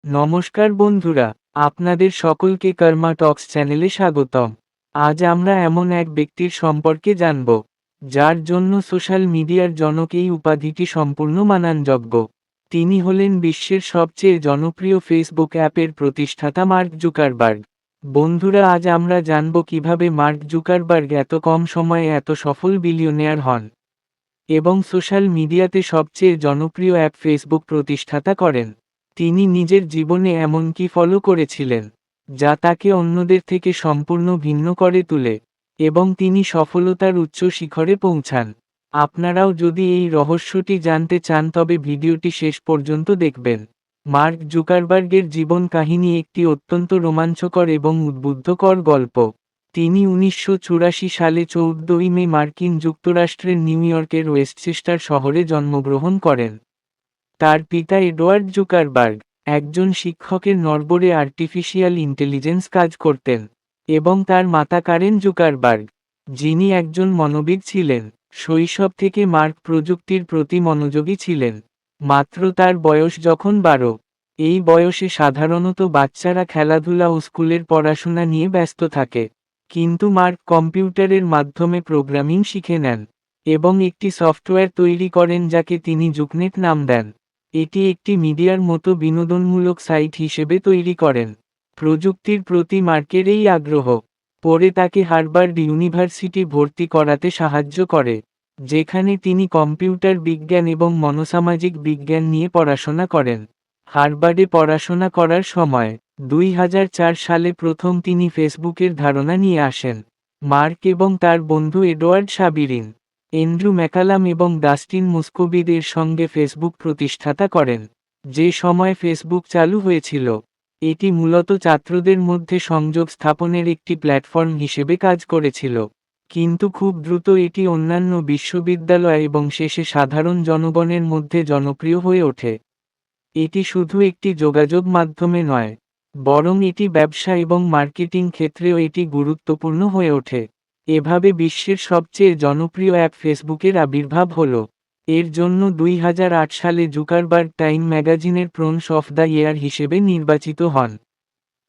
নমস্কার বন্ধুরা, আপনাদের সকলকে কর্মা টক্স চ্যানেলে স্বাগতম। আজ আমরা এমন এক ব্যক্তির সম্পর্কে জানব, যার জন্য সোশ্যাল মিডিয়ার জনক এই উপাধিটি সম্পূর্ণ মানানযোগ্য। তিনি হলেন বিশ্বের সবচেয়ে জনপ্রিয় ফেসবুক অ্যাপের প্রতিষ্ঠাতা মার্ক জুকারবার্গ। বন্ধুরা, আজ আমরা জানব কিভাবে মার্ক জুকারবার্গ এত কম সময়ে এত সফল বিলিয়নিয়ার হন এবং সোশ্যাল মিডিয়াতে সবচেয়ে জনপ্রিয় অ্যাপ ফেসবুক প্রতিষ্ঠাতা করেন। তিনি নিজের জীবনে এমন কি ফলো করেছিলেন, যা তাকে অন্যদের থেকে সম্পূর্ণ ভিন্ন করে তোলে, এবং তিনি সফলতার উচ্চ শিখরে পৌঁছান। আপনারাও যদি এই রহস্যটি জানতে চান তবে ভিডিওটি শেষ পর্যন্ত দেখবেন। মার্ক জুকারবার্গের জীবন কাহিনী একটি অত্যন্ত রোমাঞ্চকর এবং উদ্বুদ্ধকর গল্প। তিনি 1984 সালে 14 মে মার্কিন যুক্তরাষ্ট্রের নিউ ইয়র্কের ওয়েস্টচেস্টার শহরে জন্মগ্রহণ করেন। তার পিতা এডওয়ার্ড জুকারবার্গ একজন শিক্ষকের নরবরে আর্টিফিশিয়াল ইন্টেলিজেন্স কাজ করতেন, এবং তার মাতা কারেন জুকারবার্গ, যিনি একজন মনোবিদ ছিলেন। শৈশব থেকে মার্ক প্রযুক্তির প্রতি মনোযোগী ছিলেন। মাত্র তার বয়স যখন 12, এই বয়সে সাধারণত বাচ্চারা খেলাধুলা ও স্কুলের পড়াশোনা নিয়ে ব্যস্ত থাকে। কিন্তু মার্ক কম্পিউটারের মাধ্যমে প্রোগ্রামিং শিখে নেন এবং একটি সফটওয়্যার তৈরি করেন যাকে তিনি জুকনেট নাম দেন। এটি একটি মিডিয়ার মতো বিনোদনমূলক সাইট হিসেবে তৈরি করেন। প্রযুক্তির প্রতি মার্কের এই আগ্রহ পরে তাকে হার্ভার্ড ইউনিভার্সিটি ভর্তি করাতে সাহায্য করে, যেখানে তিনি কম্পিউটার বিজ্ঞান এবং মনোসামাজিক বিজ্ঞান নিয়ে পড়াশোনা করেন। হার্ভার্ডে পড়াশোনা করার সময় 2004 সালে প্রথম তিনি ফেসবুকের ধারণা নিয়ে আসেন। মার্ক এবং তার বন্ধু এডওয়ার্ড সাবিরিন, অ্যান্ড্রু ম্যাকালাম এবং ডাস্টিন মুস্কোবিদ এর সঙ্গে ফেসবুক প্রতিষ্ঠাতা করেন। যে সময় ফেসবুক চালু হয়েছিল, এটি মূলত ছাত্রদের মধ্যে সংযোগ স্থাপনের একটি প্ল্যাটফর্ম হিসেবে কাজ করেছিল, কিন্তু খুব দ্রুত এটি অন্যান্য বিশ্ববিদ্যালয় এবং শেষে সাধারণ জনগণের মধ্যে জনপ্রিয় হয়ে ওঠে। এটি শুধু একটি যোগাযোগ মাধ্যমে নয়, বরং এটি ব্যবসা এবং মার্কেটিং ক্ষেত্রেও এটি গুরুত্বপূর্ণ হয়ে ওঠে। এভাবে বিশ্বের সবচেয়ে জনপ্রিয় অ্যাপ ফেসবুকের আবির্ভাব হল। এর জন্য 2008 সালে জুকারবার্গ টাইম ম্যাগাজিনের প্রন্স অফ দ্য ইয়ার হিসেবে নির্বাচিত হন।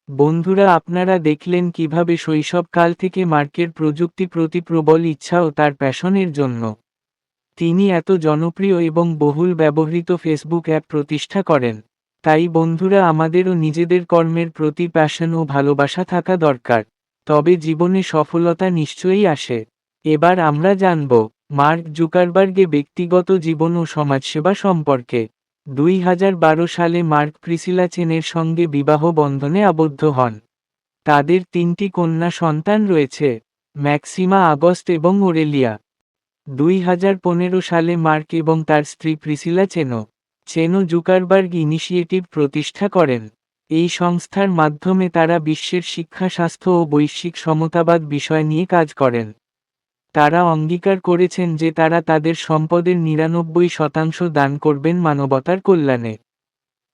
বন্ধুরা, আপনারা দেখলেন কিভাবে শৈশবকাল থেকে মার্কের প্রযুক্তি প্রতি প্রবল ইচ্ছা ও তার প্যাশনের জন্য তিনি এত জনপ্রিয় এবং বহুল ব্যবহৃত ফেসবুক অ্যাপ প্রতিষ্ঠা করেন। তাই বন্ধুরা, আমাদেরও নিজেদের কর্মের প্রতি প্যাশন ও ভালোবাসা থাকা দরকার, তবে জীবনে সফলতা নিশ্চয়ই আসে। এবার আমরা জানব মার্ক জুকারবার্গে ব্যক্তিগত জীবন ও সমাজসেবা সম্পর্কে। 2012 সালে মার্ক প্রিসিলা চেনের সঙ্গে বিবাহ বন্ধনে আবদ্ধ হন। তাদের 3টি কন্যা সন্তান রয়েছে, ম্যাক্সিমা, আগস্ট এবং ওরেলিয়া। 2015 সালে মার্ক এবং তার স্ত্রী প্রিসিলা চেনো জুকারবার্গ ইনিশিয়েটিভ প্রতিষ্ঠা করেন। এই সংস্থার মাধ্যমে তারা বিশ্বের শিক্ষা, স্বাস্থ্য ও বৈশ্বিক সমতাবাদ বিষয় নিয়ে কাজ করেন। তারা অঙ্গীকার করেছেন যে তারা তাদের সম্পদের 99% দান করবেন মানবতার কল্যাণে।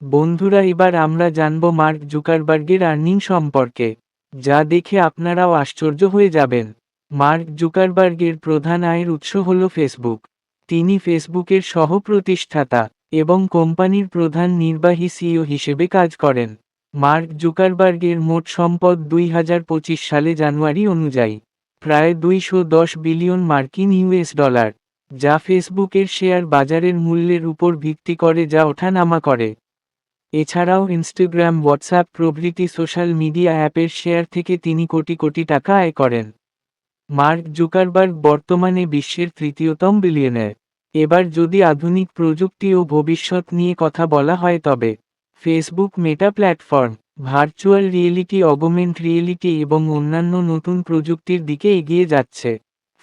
বন্ধুরা, এবার আমরা জানব মার্ক জুকারবার্গের আর্নিং সম্পর্কে, যা দেখে আপনারাও আশ্চর্য হয়ে যাবেন। মার্ক জুকারবার্গের প্রধান আয়ের উৎস হল ফেসবুক। তিনি ফেসবুকের সহ-প্রতিষ্ঠাতা এবং কোম্পানির প্রধান নির্বাহী সিইও হিসেবে কাজ করেন। মার্ক জুকারবার্গের মোট সম্পদ 2025 সালে জানুয়ারি অনুযায়ী প্রায় 210 বিলিয়ন মার্কিন ইউএস ডলার, যা ফেসবুকের শেয়ার বাজারের মূল্যের উপর ভিত্তি করে যা ওঠানামা করে। এছাড়াও ইনস্টাগ্রাম, হোয়াটসঅ্যাপ প্রভৃতি সোশ্যাল মিডিয়া অ্যাপের শেয়ার থেকে তিনি কোটি কোটি টাকা আয় করেন। মার্ক জুকারবার্গ বর্তমানে বিশ্বের তৃতীয়তম বিলিয়নিয়ার। এবার যদি আধুনিক প্রযুক্তি ও ভবিষ্যৎ নিয়ে কথা বলা হয় তবে Facebook Meta platform, virtual reality, augment reality এবং অন্যান্য নতুন প্রযুক্তির দিকে এগিয়ে যাচ্ছে।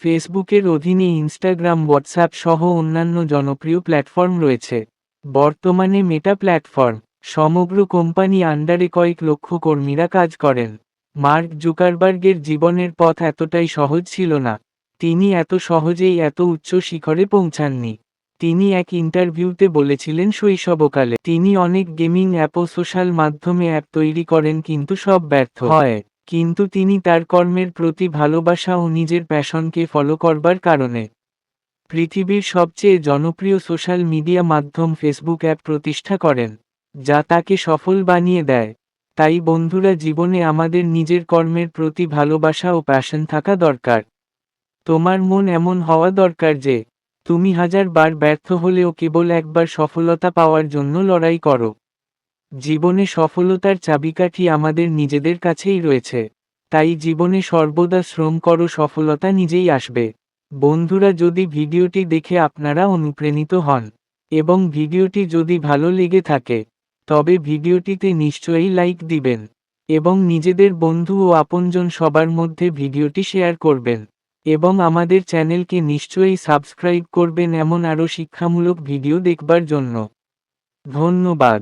ফেসবুকের অধীনে ইনস্টাগ্রাম, হোয়াটসঅ্যাপ সহ অন্যান্য জনপ্রিয় প্ল্যাটফর্ম রয়েছে। বর্তমানে মেটা প্ল্যাটফর্ম সমগ্র কোম্পানি আন্ডারে কয়েক লক্ষ কর্মীরা কাজ করেন। মার্ক জুকারবার্গের জীবনের পথ এতটাই সহজ ছিল না। তিনি এত সহজেই এত উচ্চ শিখরে পৌঁছাননি। তিনি এক ইন্টারভিউতে বলেছিলেন শৈশবকালে তিনি অনেক গেমিং অ্যাপ ও সোশ্যাল মাধ্যমে অ্যাপ তৈরি করেন কিন্তু সব ব্যর্থ হয়। কিন্তু তিনি তার কর্মের প্রতি ভালোবাসা ও নিজের প্যাশনকে ফলো করবার কারণে পৃথিবীর সবচেয়ে জনপ্রিয় সোশ্যাল মিডিয়া মাধ্যম ফেসবুক অ্যাপ প্রতিষ্ঠা করেন। যা তাকে সফল বানিয়ে দেয়। তাই বন্ধুরা, জীবনে আমাদের নিজের কর্মের প্রতি ভালোবাসা ও প্যাশন থাকা দরকার। তোমার মন এমন হওয়া দরকার যে তুমি 1000 বার ব্যর্থ হলেও কেবল একবার সফলতা পাওয়ার জন্য লড়াই করো। জীবনে সফলতার চাবিকাঠি আমাদের নিজেদের কাছেই রয়েছে। তাই জীবনে সর্বদা শ্রম করো, সফলতা নিজেই আসবে। বন্ধুরা, যদি ভিডিওটি দেখে আপনারা অনুপ্রাণিত হন এবং ভিডিওটি যদি ভালো লেগে থাকে, তবে ভিডিওটিতে নিশ্চয়ই লাইক দিবেন এবং নিজেদের বন্ধু ও আপনজন সবার মধ্যে ভিডিওটি শেয়ার করবেন এবং আমাদের চ্যানেলকে নিশ্চয়ই সাবস্ক্রাইব করবেন এমন আরও শিক্ষামূলক ভিডিও দেখবার জন্য। ধন্যবাদ।